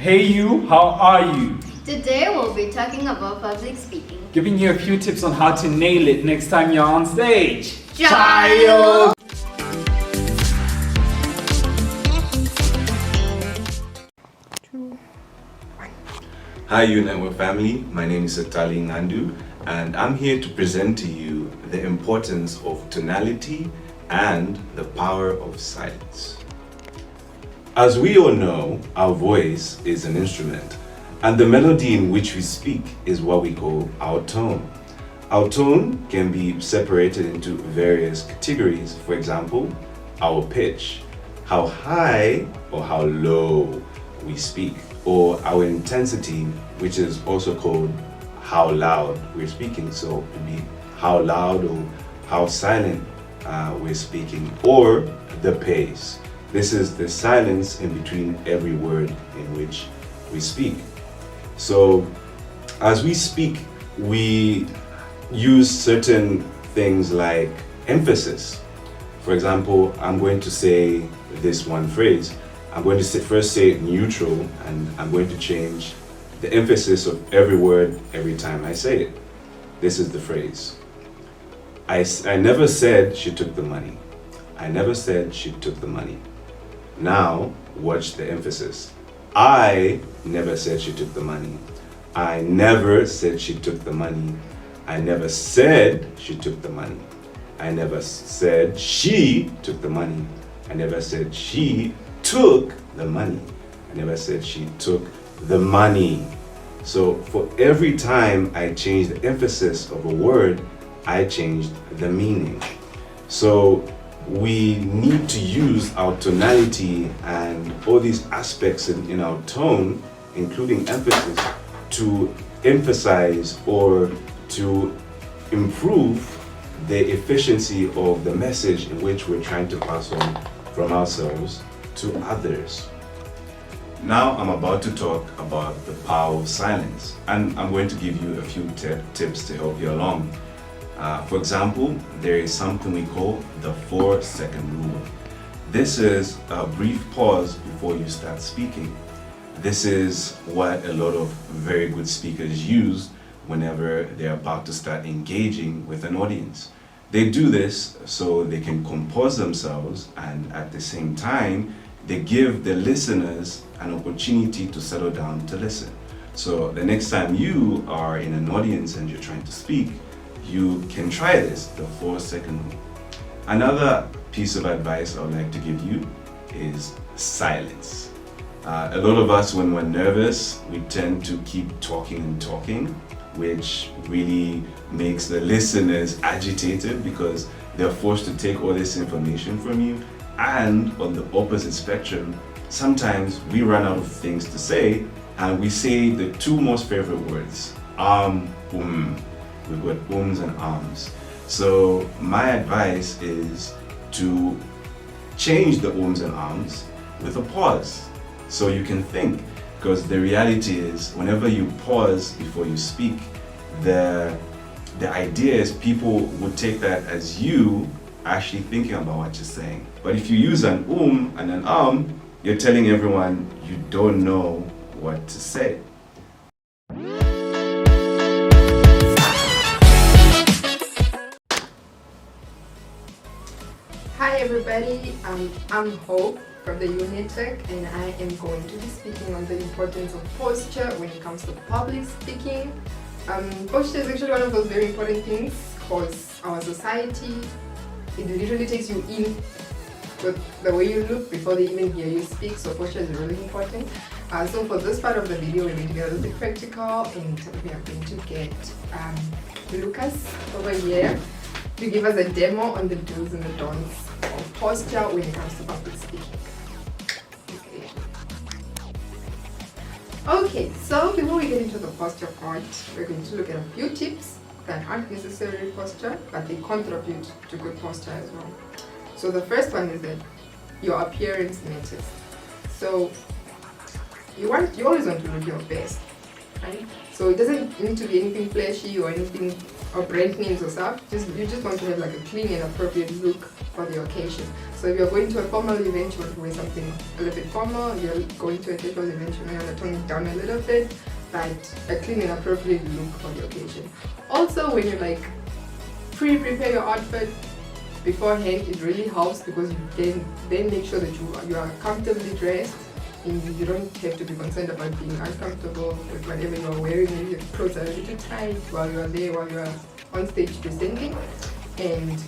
Hey you, how are you? Today we'll be talking about public speaking. Giving you a few tips on how to nail it next time you're on stage. Child! Hi UNetwork family, my name is Sitali Ngandu and I'm here to present to you the importance of tonality and the power of silence. As we all know, our voice is an instrument and the melody in which we speak is what we call our tone. Our tone can be separated into various categories. For example, our pitch, how high or how low we speak, or our intensity, which is also called how loud we're speaking. So it would be how loud or how silent we're speaking, or the pace. This is the silence in between every word in which we speak. So as we speak, we use certain things like emphasis. For example, I'm going to say this one phrase. I'm going to first say neutral, and I'm going to change the emphasis of every word every time I say it. This is the phrase. I never said she took the money. I never said she took the money. Now, watch the emphasis. I never said she took the money. I never said she took the money. I never said she took the money. I never said she took the money. I never said she took the money. I never said she took the money. So for every time I change the emphasis of a word, I changed the meaning. So we need to use our tonality and all these aspects in our tone, including emphasis, to emphasize or to improve the efficiency of the message in which we're trying to pass on from ourselves to others. Now I'm about to talk about the power of silence, and I'm going to give you a few tips to help you along. For example, there is something we call the 4-second rule. This is a brief pause before you start speaking. This is what a lot of very good speakers use whenever they're about to start engaging with an audience. They do this so they can compose themselves, and at the same time, they give the listeners an opportunity to settle down to listen. So the next time you are in an audience and you're trying to speak, you can try this, the 4-second rule. Another piece of advice I would like to give you is silence. A lot of us, when we're nervous, we tend to keep talking and talking, which really makes the listeners agitated because they're forced to take all this information from you. And on the opposite spectrum, sometimes we run out of things to say and we say the two most favorite words, We've got ums and ums. So my advice is to change the ums and ums with a pause so you can think. Because the reality is, whenever you pause before you speak, the idea is people would take that as you actually thinking about what you're saying. But if you use an and an you're telling everyone you don't know what to say. Hi everybody, I'm Hope from the Unitech, and I am going to be speaking on the importance of posture when it comes to public speaking. Posture is actually one of those very important things because our society, it literally takes you in with the way you look before they even hear you speak, so posture is really important. So for this part of the video, we're going to get a little bit practical, and we are going to get Lucas over here to give us a demo on the do's and the don'ts of posture when it comes to public speaking. Okay, so before we get into the posture part, we're going to look at a few tips that aren't necessarily posture, but they contribute to good posture as well. So the first one is that your appearance matters. So you always want to look your best, right? So it doesn't need to be anything flashy or anything or brand names or stuff. You just want to have like a clean and appropriate look for the occasion. So if you're going to a formal event, you want to wear something a little bit formal. You're going to a casual event, you want to tone it down a little bit, but a clean and appropriate look for the occasion. Also, when you like prepare your outfit beforehand, it really helps because you then make sure that you are comfortably dressed and you don't have to be concerned about being uncomfortable with whatever you are wearing. Maybe your clothes are a little tight while you are there, while you are on stage presenting. And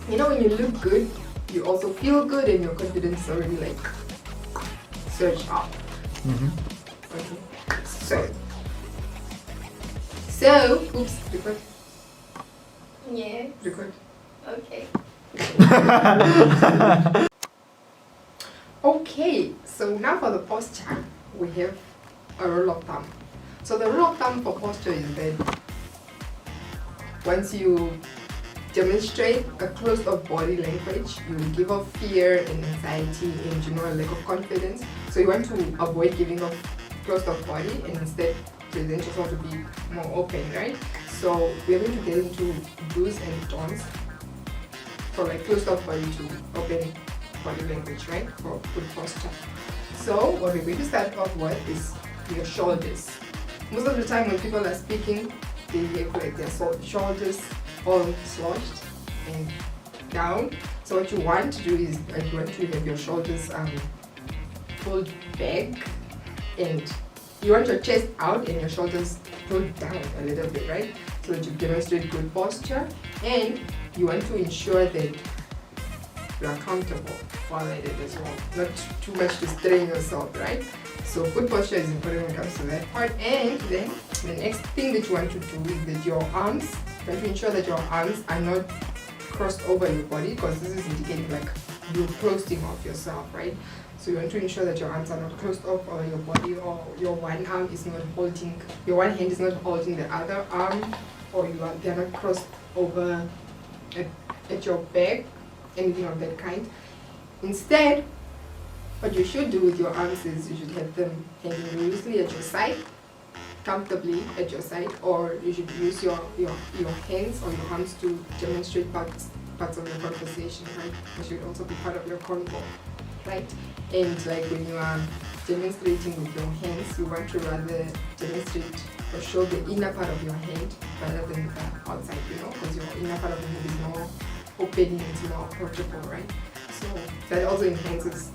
you know, when you look good, you also feel good and your confidence is already like surged up. Okay. So, oops, record. Yes. Record. Okay. Okay, so now for the posture, we have a rule of thumb. So the rule of thumb for posture is that once you demonstrate a closed-off body language, you will give off fear and anxiety and a lack of confidence. So you want to avoid giving off closed-off body and instead present yourself to be more open, right? So we're going to get into do's and don'ts for like closed-off body to open body language, right? For good posture. So what we're going to start off with is your shoulders. Most of the time when people are speaking, they have like their shoulders all slouched and down. So what you want to do is you want to have your shoulders pulled back, and you want your chest out and your shoulders pulled down a little bit, right? So that you demonstrate good posture, and you want to ensure that you are comfortable while at it as well. Not too much to strain yourself, right? So good posture is important when it comes to that part. And then the next thing that you want to do is that your arms, you want to ensure that your arms are not crossed over your body, because this is indicating like you're closing off yourself, right? So you want to ensure that your arms are not closed off over your body, or your one arm is not holding, your one hand is not holding the other arm, or they're not crossed over at your back, anything of that kind. Instead, what you should do with your arms is you should have them hanging loosely at your side, comfortably at your side, or you should use your hands or your arms to demonstrate parts of your conversation, right? It should also be part of your convo, right? And like when you are demonstrating with your hands, you want to rather demonstrate or show the inner part of your hand rather than the outside, because your inner part of the hand is more open and it's more approachable, right? So that also enhances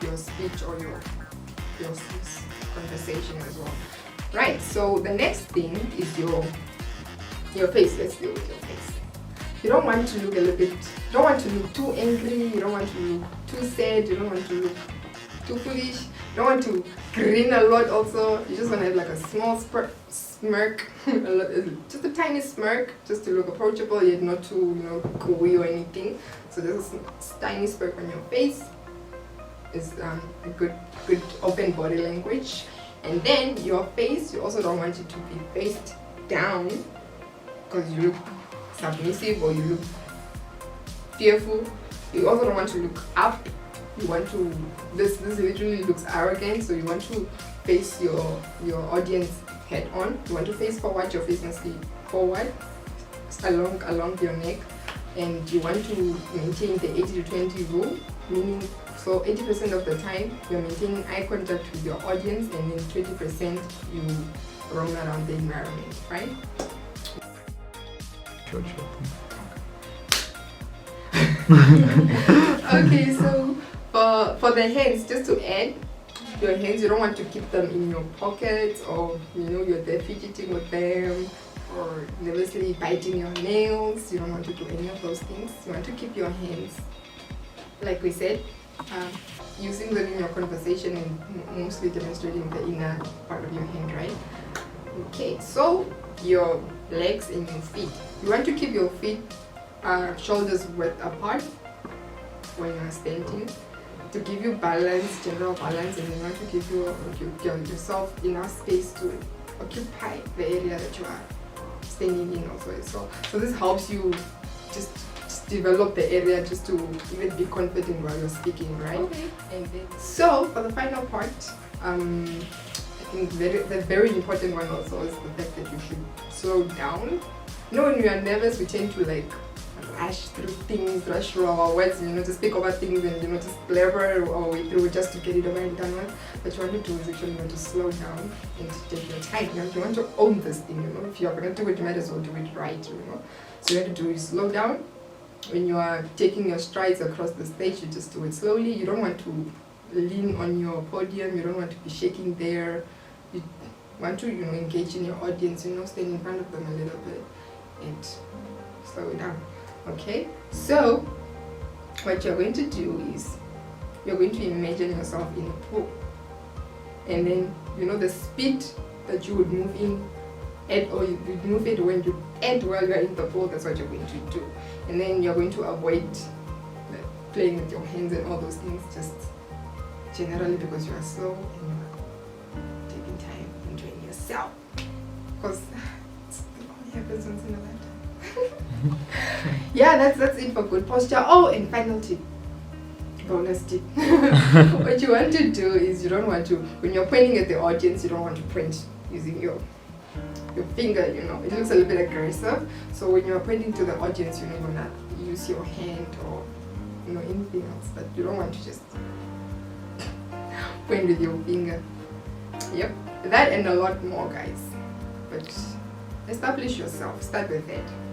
your speech or your conversation as well. Right, so the next thing is your face. Let's deal with your face. You don't want to look you don't want to look too angry, you don't want to look too sad, you don't want to look too foolish, you don't want to grin a lot also. You just want to have like a small smirk, just a tiny smirk, just to look approachable yet not too gooey or anything. So there's a tiny smirk on your face is a good open body language. And then your face, you also don't want it to be faced down because you look submissive or you look fearful. You also don't want to look up. You want to, this literally looks arrogant, so you want to face your audience head on. You want to face forward, your face must be forward along your neck, and you want to maintain the 80-20 rule, meaning so 80% of the time you're maintaining eye contact with your audience, and then 20% you roam around the environment, right? Sure. Okay, so for the hands, just to add, your hands, you don't want to keep them in your pockets, or you're there fidgeting with them or nervously biting your nails. You don't want to do any of those things. You want to keep your hands, like we said, using them in your conversation and mostly demonstrating the inner part of your hand, right? Okay, so your legs and your feet. You want to keep your feet shoulders width apart when you're standing to give you balance, general balance, and you want to give yourself enough space to occupy the area that you are standing in also. So this helps you just develop the area just to even be confident while you're speaking, right? Okay. And then, so for the final part, I think the very important one also is the fact that you should slow down when we are nervous, we tend to like rush through things, rush through our words, to speak over things and, just blabber our way through just to get it over and done with. What you want to do is actually to slow down and take your time. You want to own this thing, If you're going to do it, you might as well do it right, So you have to do is slow down. When you are taking your strides across the stage, you just do it slowly. You don't want to lean on your podium. You don't want to be shaking there. You want to, engage in your audience, stand in front of them a little bit and slow it down. Okay? So, what you're going to do is, you're going to imagine yourself in a pool. And then, the speed that you would move in at, or you would move it when you end while you're in the pool, that's what you're going to do. And then you're going to avoid playing with your hands and all those things, just generally because you are slow and you're taking time enjoying yourself. Because it only happens once in a lifetime. Yeah, that's it for good posture. Oh, and final tip. Bonus tip. What you want to do is you don't want to, when you're pointing at the audience, you don't want to point using your finger, it looks a little bit aggressive. So when you're pointing to the audience, you want to use your hand or anything else, but you don't want to just point with your finger. Yep, that and a lot more, guys. But establish yourself, start with that.